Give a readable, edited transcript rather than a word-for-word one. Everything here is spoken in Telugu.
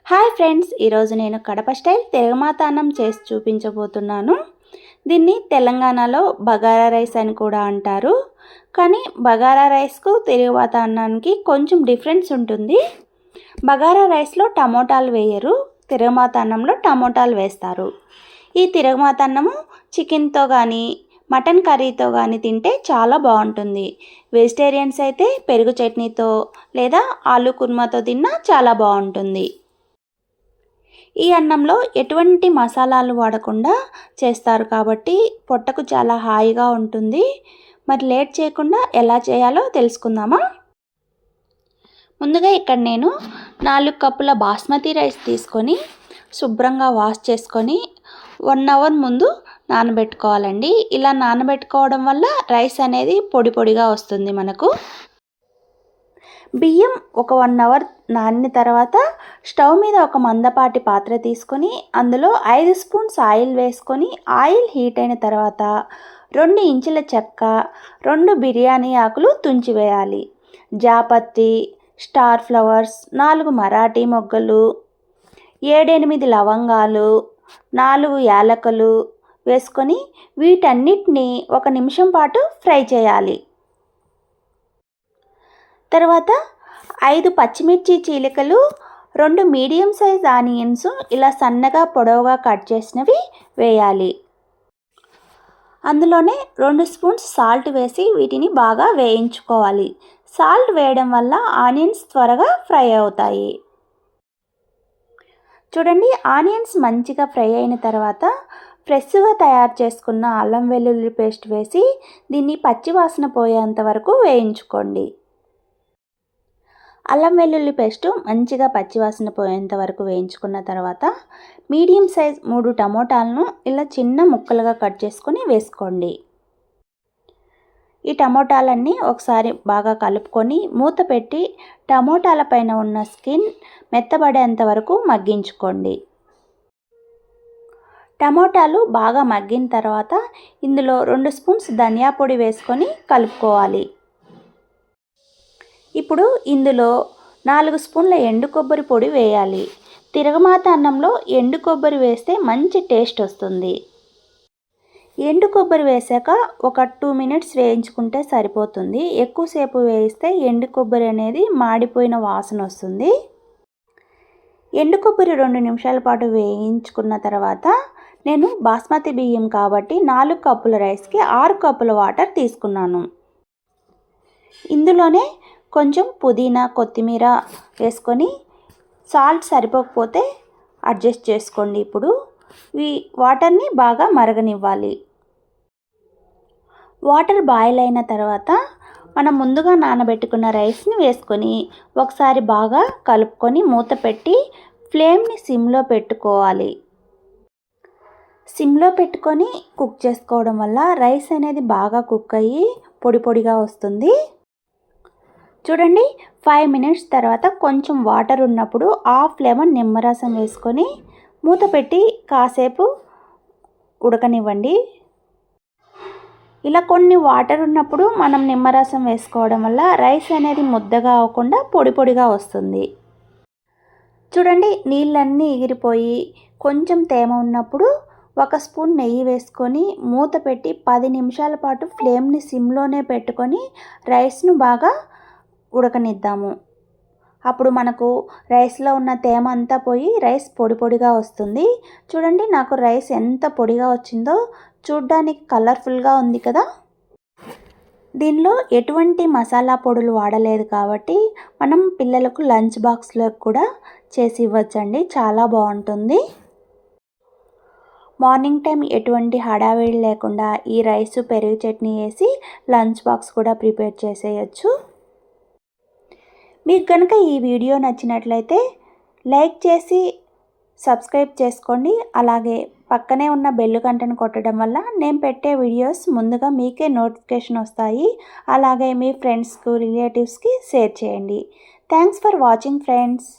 హాయ్ ఫ్రెండ్స్, ఈరోజు నేను కడప స్టైల్ తిరగమాత అన్నం చేసి చూపించబోతున్నాను. దీన్ని తెలంగాణలో బగారా రైస్ అని కూడా అంటారు. కానీ బగారా రైస్కు తిరగమాత అన్నానికి కొంచెం డిఫరెన్స్ ఉంటుంది. బగారా రైస్లో టమోటాలు వేయరు, తిరగమాత అన్నంలో టమోటాలు వేస్తారు. ఈ తిరగమాత అన్నము చికెన్తో కానీ మటన్ కర్రీతో కానీ తింటే చాలా బాగుంటుంది. వెజిటేరియన్స్ అయితే పెరుగు చట్నీతో లేదా ఆలు కుర్మాతో తిన్నా చాలా బాగుంటుంది. ఈ అన్నంలో ఎటువంటి మసాలాలు వాడకుండా చేస్తారు కాబట్టి పొట్టకు చాలా హాయిగా ఉంటుంది. మరి లేట్ చేయకుండా ఎలా చేయాలో తెలుసుకుందామా? ముందుగా ఇక్కడ నేను 4 కప్పుల బాస్మతి రైస్ తీసుకొని శుభ్రంగా వాష్ చేసుకొని 1 అవర్ ముందు నానబెట్టుకోవాలండి. ఇలా నానబెట్టుకోవడం వల్ల రైస్ అనేది పొడి పొడిగా వస్తుంది మనకు. బియ్యం ఒక 1 అవర్ నానిన తర్వాత స్టవ్ మీద ఒక మందపాటి పాత్ర తీసుకొని అందులో 5 స్పూన్స్ ఆయిల్ వేసుకొని ఆయిల్ హీట్ అయిన తర్వాత 2 ఇంచుల చెక్క, 2 బిర్యానీ ఆకులు తుంచి వేయాలి. జాపత్రి, స్టార్ ఫ్లవర్స్, 4 మరాఠీ మొగ్గలు, 7-8 లవంగాలు, 4 యాలకులు వేసుకొని వీటన్నిటిని 1 నిమిషం పాటు ఫ్రై చేయాలి. తర్వాత 5 పచ్చిమిర్చి చీలికలు, 2 మీడియం సైజ్ ఆనియన్స్ ఇలా సన్నగా పొడవుగా కట్ చేసినవి వేయాలి. అందులోనే 2 స్పూన్స్ సాల్ట్ వేసి వీటిని బాగా వేయించుకోవాలి. సాల్ట్ వేయడం వల్ల ఆనియన్స్ త్వరగా ఫ్రై అవుతాయి. చూడండి, ఆనియన్స్ మంచిగా ఫ్రై అయిన తర్వాత ఫ్రెష్గా తయారు చేసుకున్న అల్లం వెల్లుల్లి పేస్ట్ వేసి దీన్ని పచ్చివాసన పోయేంత వరకు వేయించుకోండి. అల్లం వెల్లుల్లి పేస్టు మంచిగా పచ్చివాసన పోయేంత వరకు వేయించుకున్న తర్వాత మీడియం సైజ్ 3 టమోటాలను ఇలా చిన్న ముక్కలుగా కట్ చేసుకొని వేసుకోండి. ఈ టమోటాలన్నీ ఒకసారి బాగా కలుపుకొని మూత పెట్టి టమోటాల పైన ఉన్న స్కిన్ మెత్తబడేంత వరకు మగ్గించుకోండి. టమోటాలు బాగా మగ్గిన తర్వాత ఇందులో 2 స్పూన్స్ ధనియా పొడి వేసుకొని కలుపుకోవాలి. ఇప్పుడు ఇందులో 4 స్పూన్ల ఎండు కొబ్బరి పొడి వేయాలి. తిరగమాత అన్నంలో ఎండు కొబ్బరి వేస్తే మంచి టేస్ట్ వస్తుంది. ఎండు కొబ్బరి వేసాక ఒక 2 మినిట్స్ వేయించుకుంటే సరిపోతుంది. ఎక్కువసేపు వేయిస్తే ఎండు కొబ్బరి అనేది మాడిపోయిన వాసన వస్తుంది. ఎండు కొబ్బరి 2 నిమిషాల పాటు వేయించుకున్న తర్వాత నేను బాస్మతి బియ్యం కాబట్టి 4 కప్పుల రైస్కి 6 కప్పుల వాటర్ తీసుకున్నాను. ఇందులోనే కొంచెం పుదీనా, కొత్తిమీర వేసుకొని సాల్ట్ సరిపోకపోతే అడ్జస్ట్ చేసుకోండి. ఇప్పుడు ఈ వాటర్ని బాగా మరగనివ్వాలి. వాటర్ బాయిల్ అయిన తర్వాత మనం ముందుగా నానబెట్టుకున్న రైస్ని వేసుకొని ఒకసారి బాగా కలుపుకొని మూత పెట్టి ఫ్లేమ్ని సిమ్లో పెట్టుకోవాలి. సిమ్లో పెట్టుకొని కుక్ చేసుకోవడం వల్ల రైస్ అనేది బాగా కుక్ అయ్యి పొడి పొడిగా వస్తుంది. చూడండి, 5 మినిట్స్ తర్వాత కొంచెం వాటర్ ఉన్నప్పుడు హాఫ్ లెమన్ నిమ్మరసం వేసుకొని మూత పెట్టి కాసేపు ఉడకనివ్వండి. ఇలా కొన్ని వాటర్ ఉన్నప్పుడు మనం నిమ్మరసం వేసుకోవడం వల్ల రైస్ అనేది ముద్దగా అవ్వకుండా పొడి పొడిగా వస్తుంది. చూడండి, నీళ్ళన్నీ ఎగిరిపోయి కొంచెం తేమ ఉన్నప్పుడు 1 స్పూన్ నెయ్యి వేసుకొని మూత పెట్టి 10 నిమిషాల పాటు ఫ్లేమ్ని సిమ్లోనే పెట్టుకొని రైస్ను బాగా ఉడకనిద్దాము. అప్పుడు మనకు రైస్లో ఉన్న తేమ అంతా పోయి రైస్ పొడి పొడిగా వస్తుంది. చూడండి, నాకు రైస్ ఎంత పొడిగా వచ్చిందో, చూడ్డానికి కలర్ఫుల్గా ఉంది కదా. దీనిలో ఎటువంటి మసాలా పొడులు వాడలేదు కాబట్టి మనం పిల్లలకు లంచ్ బాక్స్లో కూడా చేసి ఇవ్వచ్చండి. చాలా బాగుంటుంది. మార్నింగ్ టైం ఎటువంటి హడావిడి లేకుండా ఈ రైస్ పెరుగు చట్నీ వేసి లంచ్ బాక్స్ కూడా ప్రిపేర్ చేసేయచ్చు. మీకు కనుక ఈ వీడియో నచ్చినట్లయితే లైక్ చేసి సబ్స్క్రైబ్ చేసుకోండి. అలాగే పక్కనే ఉన్న బెల్ గంటను కొట్టడం వల్ల నేను పెట్టే వీడియోస్ ముందుగా మీకే నోటిఫికేషన్ వస్తాయి. అలాగే మీ ఫ్రెండ్స్కు, రిలేటివ్స్కి షేర్ చేయండి. Thanks for watching friends.